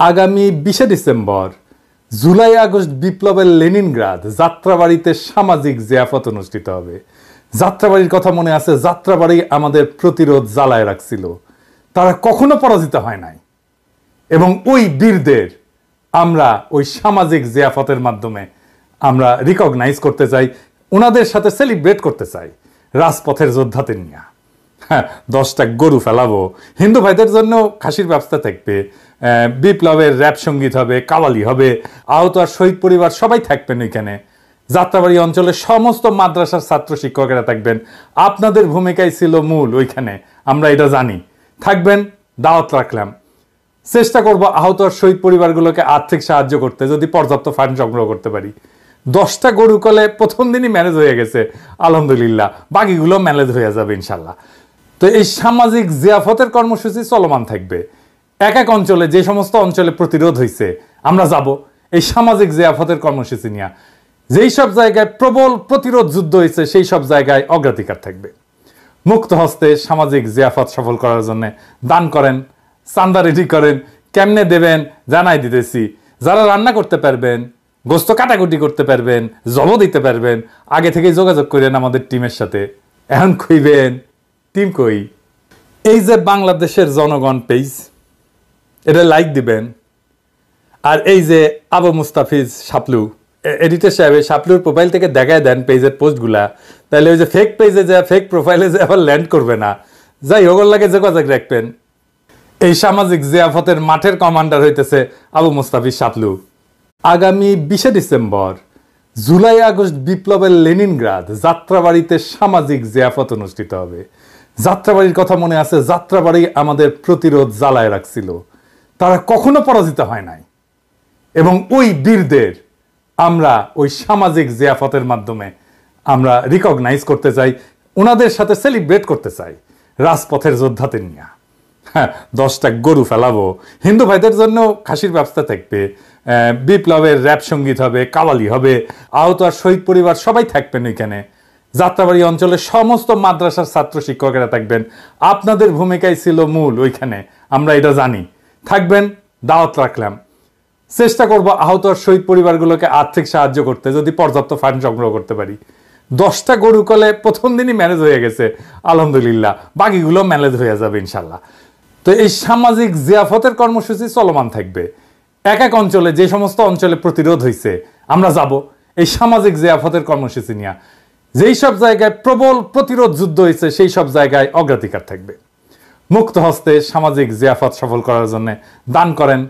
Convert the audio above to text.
আগামী 20শে December July August বিপ্লবের Leningrad যাত্রাবাড়িতে সামাজিক জিয়াফত অনুষ্ঠিত হবে। যাত্রাবাড়ির কথা মনে আছে? যাত্রাবাড়ি আমাদের প্রতিরোধ জ্বালায় রাখছিল, তারা কখনো পরাজিত হয় নাই। এবং ওই বীরদের আমরা ওই সামাজিক জিয়াফতের মাধ্যমে আমরা রিকগনাইজ করতে চাই, ওনাদের সাথে সেলিব্রেট করতে চাই রাজপথের যোদ্ধাদের নিয়ে। হ্যাঁ, 10টা গরু ফেলাবো, হিন্দু ভাইদের জন্য খাসির ব্যবস্থা থাকবে, বিপ্লবের র্যাপ সঙ্গীত হবে, কাওয়ালি হবে, আহত আর শহীদ পরিবার সবাই থাকবেন ওইখানে। যাত্রাবাড়ি অঞ্চলের সমস্ত মাদ্রাসার ছাত্র শিক্ষকেরা থাকবেন, আপনাদের ভূমিকাই ছিল মূল ওইখানে, আমরা এটা জানি। থাকবেন, দাওয়াত রাখলাম। চেষ্টা করব আহত আর শহীদ পরিবারগুলোকে আর্থিক সাহায্য করতে, যদি পর্যাপ্ত ফান্ড সংগ্রহ করতে পারি। 10টা গরু কলে প্রথম দিনই ম্যানেজ হয়ে গেছে আলহামদুলিল্লাহ, বাকিগুলো ম্যানেজ হয়ে যাবে ইনশাল্লাহ। তো এই সামাজিক জিয়াফতের কর্মসূচি চলমান থাকবে। এক এক অঞ্চলে, যে সমস্ত অঞ্চলে প্রতিরোধ হয়েছে আমরা যাব এই সামাজিক জিয়াফতের কর্মসূচি নিয়ে। যেই সব জায়গায় প্রবল প্রতিরোধ যুদ্ধ হয়েছে সেই সব জায়গায় অগ্রাধিকার থাকবে। মুক্ত হস্তে সামাজিক জিয়াফত সফল করার জন্য দান করেন, চান্দা রেডি করেন, কেমনে দেবেন জানাই দিতেছি। যারা রান্না করতে পারবেন, গোস্ত কাটাকুটি করতে পারবেন, জব দিতে পারবেন, আগে থেকে যোগাযোগ করেন আমাদের টিমের সাথে। এখন কইবেন টিম কই? এই যে বাংলাদেশের জনগণ পেজ, এটা লাইক দিবেন। আর এই যে আবু মুস্তাফিজ শাপলু এডিটর সাহেব, শাপলুর প্রোফাইল থেকে দেখায় দেন পেজের পোস্টগুলা, তাহলে ওই যে ফেক পেজে যা ফেক প্রোফাইলে যে আবার ল্যান্ড করবে না। যাই হোক, লাগে যোগাযোগ রাখবেন। এই সামাজিক জিয়াফতের মাঠের কমান্ডার হইতেছে আবু মুস্তাফিজ শাপলু। আগামী 20শে ডিসেম্বর জুলাই আগস্ট বিপ্লবের লেনিনগ্রাদ যাত্রাবাড়িতে সামাজিক জিয়াফত অনুষ্ঠিত হবে। যাত্রাবাড়ির কথা মনে আছে? যাত্রাবাড়ি আমাদের প্রতিরোধ জ্বালায় রাখছিল, তারা কখনো পরাজিত হয় নাই। এবং ওই বীরদের আমরা ওই সামাজিক জিয়াফতের মাধ্যমে আমরা রিকগনাইজ করতে চাই, ওনাদের সাথে সেলিব্রেট করতে চাই রাজপথের যোদ্ধাদের নিয়ে। হ্যাঁ, 10টা গরু ফেলাবো, হিন্দু ভাইদের জন্য খাসির ব্যবস্থা থাকবে, বিপ্লবের র্যাপ সঙ্গীত হবে, কাওয়ালি হবে, আহত আর শহীদ পরিবার সবাই থাকবেন ওইখানে। যাত্রাবাড়ি অঞ্চলের সমস্ত মাদ্রাসার ছাত্র শিক্ষকেরা থাকবেন, আপনাদের ভূমিকাই ছিল মূল ওইখানে, আমরা এটা জানি। থাকবেন, দাওয়াত রাখলাম। চেষ্টা করব আহত আর শহীদ পরিবারগুলোকে আর্থিক সাহায্য করতে, যদি পর্যাপ্ত ফান্ড সংগ্রহ করতে পারি। 10টা গরু কলে প্রথম দিনই ম্যানেজ হয়ে গেছে আলহামদুলিল্লাহ, বাকিগুলো ম্যানেজ হয়ে যাবে ইনশাল্লাহ। তো এই সামাজিক জিয়াফতের কর্মসূচি চলমান থাকবে। এক এক অঞ্চলে, যে সমস্ত অঞ্চলে প্রতিরোধ হয়েছে আমরা যাব এই সামাজিক জিয়াফতের কর্মসূচি নিয়ে। যেই সব জায়গায় প্রবল প্রতিরোধ যুদ্ধ হয়েছে সেই সব জায়গায় অগ্রাধিকার থাকবে। মুক্ত হস্তে সামাজিক জিয়াফত সফল করার জন্য দান করেন,